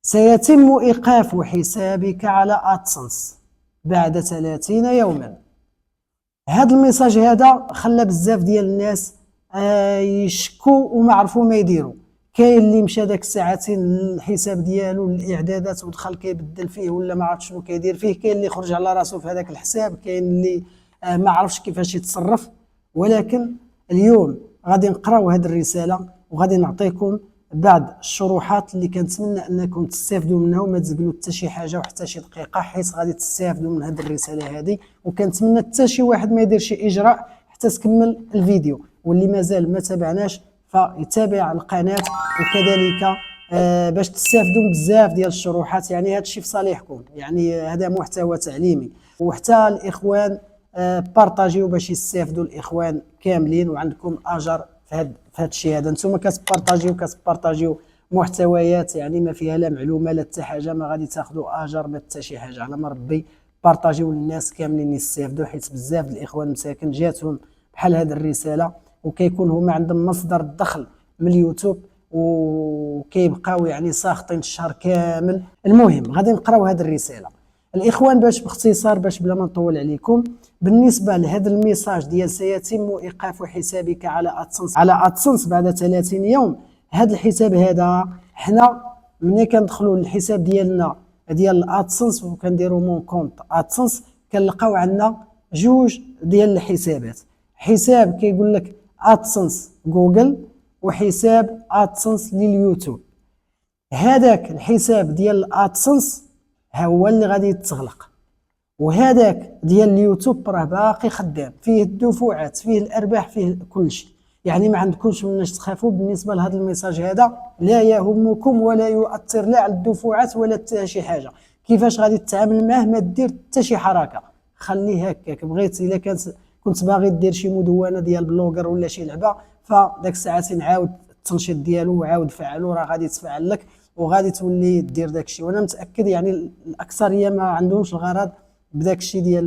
سيتم إيقاف حسابك على أدسنس بعد 30 يوما. هذا الميساج هذا خلى بزاف ديال الناس يشكوا وما عرفوا ما يديروا. كاين اللي مشى داك الساعتين الحساب ديالو للاعدادات ودخل كيبدل فيه ولا ما عرف شنو كيدير فيه، كاين اللي خرج على راسو في هذاك الحساب، كاين اللي ما عرفش كيفاش يتصرف. ولكن اليوم غادي نقراو هذه الرساله وغادي نعطيكم بعض الشروحات اللي كنتمنى انكم تستافدوا منها وما تزقلوا حتى شي حاجه وحتى شي دقيقه، حيت غادي تستافدوا من هذه الرساله هذه. وكنتمنى حتى شي واحد ما يدير شي اجراء حتى تكمل الفيديو، واللي مازال ما تابعناش فيتابع القناه، وكذلك باش تستافدوا بزاف ديال الشروحات. يعني هذا الشيء في صالحكم، يعني هذا محتوى تعليمي، وحتى الاخوان بارطاجيو باش يستافدوا الاخوان كاملين، وعندكم اجر في هذا الشيء هذا. نتوما كتبارطاجيو محتويات يعني ما فيها لا معلومه لا حتى حاجه، ما غادي تاخذوا اجر ما حتى شي حاجه. على ما ربي بارطاجيو للناس كاملين يستافدوا، حيت بزاف د الاخوان مساكن جاتهم بحال هذه الرساله وكيكون هما عندهم مصدر الدخل من اليوتيوب وكيبقاو يعني ساخطين الشهر كامل. المهم غادي نقراو هذه الرساله الاخوان باش باختصار، باش بلا ما نطول عليكم. بالنسبه لهذا الميساج ديال سيتم ايقاف حسابك على ادسنس بعد 30 يوم، هذا الحساب هذا حنا ملي كندخلوا للحساب ديالنا ديال الادسنس وكنديروا مون كونط ادسنس، كنلقاو عندنا جوج ديال الحسابات. حساب كيقول لك ادسنس جوجل وحساب ادسنس لليوتيوب. هذاك الحساب ديال الادسنس هو اللي غادي يتغلق، وهذاك ديال اليوتيوب راه باقي خدام، فيه الدفعات فيه الارباح فيه كل شيء. يعني ما عندكمش مناش تخافوا بالنسبه لهذا الميساج هذا، لا يهمكم ولا يؤثر لا على الدفعات ولا حتى شي حاجه. كيفاش غادي تتعامل معاه؟ ما دير حتى شي حركه، خليه هكاك. بغيت الا كنت باغي دير شي مدونه ديال بلوغر ولا شي لعبه، فداك الساعتين عاود التنشيط ديالو وعاود فعلو، راه غادي تفعل لك وغادي تولي دير داك الشيء. وانا متاكد يعني الاكثريه ما عندهمش الغرض بداك الشيء ديال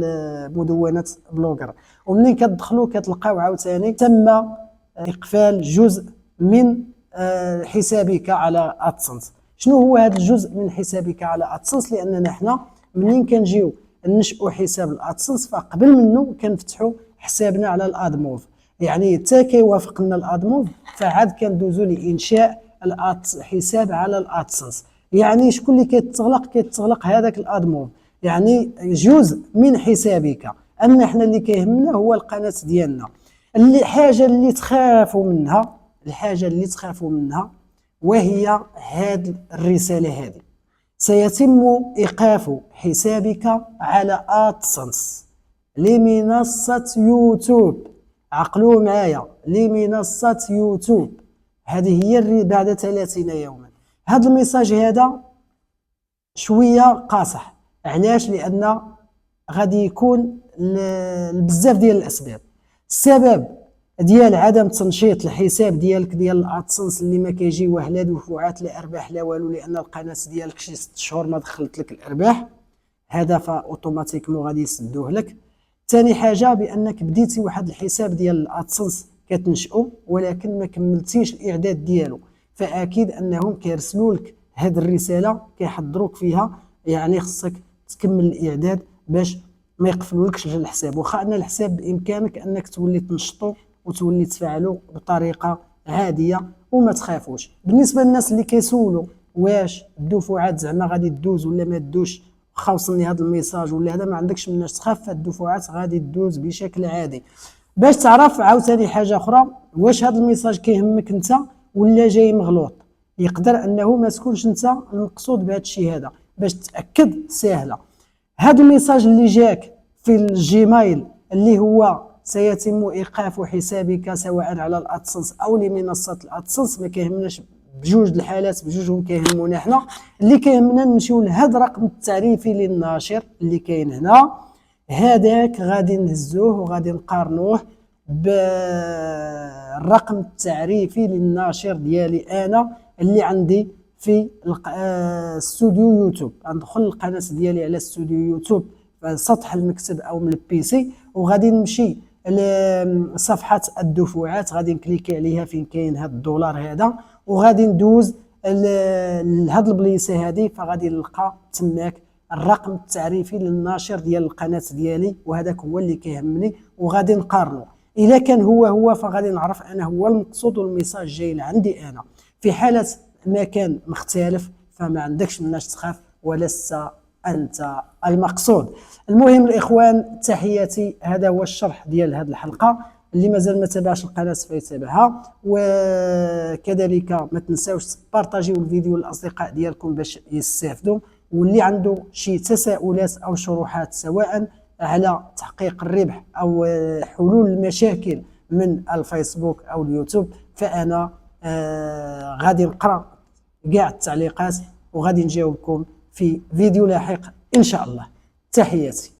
مدونات بلوغر. ومنين كتدخلوا كتلقاو عاوتاني تم اقفال جزء من حسابك على ادسنس. شنو هو هذا الجزء من حسابك على ادسنس؟ لاننا حنا منين كنجيو ننشئوا حساب الادسنس فقبل منه كنفتحوا حسابنا على الادموف، يعني حتى كيوافق لنا الادموف فعاد كندوزوا لانشاء حساب على الادسنس. يعني شكون اللي كيتغلق هذاك الادموف، يعني جزء من حسابك. اما احنا اللي كيهمنا هو القناه ديالنا. الحاجه اللي تخافوا منها وهي هذه الرساله هذه: سيتم ايقاف حسابك على ادسنس لمنصه يوتيوب. عقلوا معايا، لمنصه يوتيوب. هذه هي بعد 30 يوما. هذا الميساج هذا شويه قاصح. علاش؟ لان غادي يكون بزاف ديال الاسباب. السبب ديال عدم تنشيط الحساب ديالك ديال الادسنس اللي ما كيجيوه لا دفعات لا ارباح لا والو، لان القناه ديالك شي 6 شهور ما دخلت لك الارباح، هذا فاوتوماتيكمون غادي يسدوه لك. ثاني حاجه بانك بديتي واحد الحساب ديال الادسنس كتنشئو ولكن ما كملتيش الاعداد ديالو، فاكيد انهم كيرسلوا لك هذه الرساله كيحضروك فيها، يعني خصك تكمل الاعداد باش ما يقفلولكش الحساب. واخا ان الحساب بامكانك انك تولي تنشطو وتولي تفعلو بطريقه عاديه وما تخافوش. بالنسبه للناس اللي كيسولوا واش الدفعات زعما غادي تدوز ولا ما تدوش، واخا وصلني هذا الميساج ولا هذا، ما عندكش مناش تخاف، الدفعات غادي تدوز بشكل عادي. باش تعرف عاوتاني حاجه اخرى، واش هذا الميساج كيهمك انت ولا جاي مغلوط. يقدر انه ما تكونش انت المقصود بهذا الشيء هذا. باش تاكد سهله، هذا الميساج اللي جاك في الجيميل اللي هو سيتم ايقاف حسابك سواء على الادسنس او لمنصه الادسنس، ما كيهمناش بجوج الحالات، بجوجهم كيهمونا حنا. اللي كيهمنا نمشيو لهذا الرقم التعريفي للناشر اللي كاين هنا، هذاك غادي نهزوه وغادي نقارنوه بالرقم التعريفي للناشر ديالي انا اللي عندي في استوديو يوتيوب. غندخل القناه ديالي على استوديو يوتيوب في سطح المكتب او من البيسي، وغادي نمشي لصفحه الدفعات، غادي نكليكي عليها فين كاين هذا الدولار هذا، وغادي ندوز لهاد البليسه هذه، فغادي نلقى تماك الرقم التعريفي للناشر ديال القناه ديالي، وهذاك هو اللي كيهمني، وغادي نقارنه. اذا كان هو فغادي نعرف انا هو المقصود والميساج جاي لعندي انا. في حاله ما كان مختلف فما عندكش مناش تخاف، ولست انت المقصود. المهم الاخوان، تحياتي، هذا هو الشرح ديال هذه الحلقه. اللي مازال ما تابعش القناه فيتابعها، وكذلك ما تنساوش تبارطاجيو الفيديو للاصدقاء ديالكم باش يستافدوا. واللي عنده شي تساؤلات او شروحات سواء على تحقيق الربح او حلول المشاكل من الفيسبوك او اليوتيوب، فانا غادي نقرا كاع التعليقات وغادي نجاوبكم في فيديو لاحق ان شاء الله. تحياتي.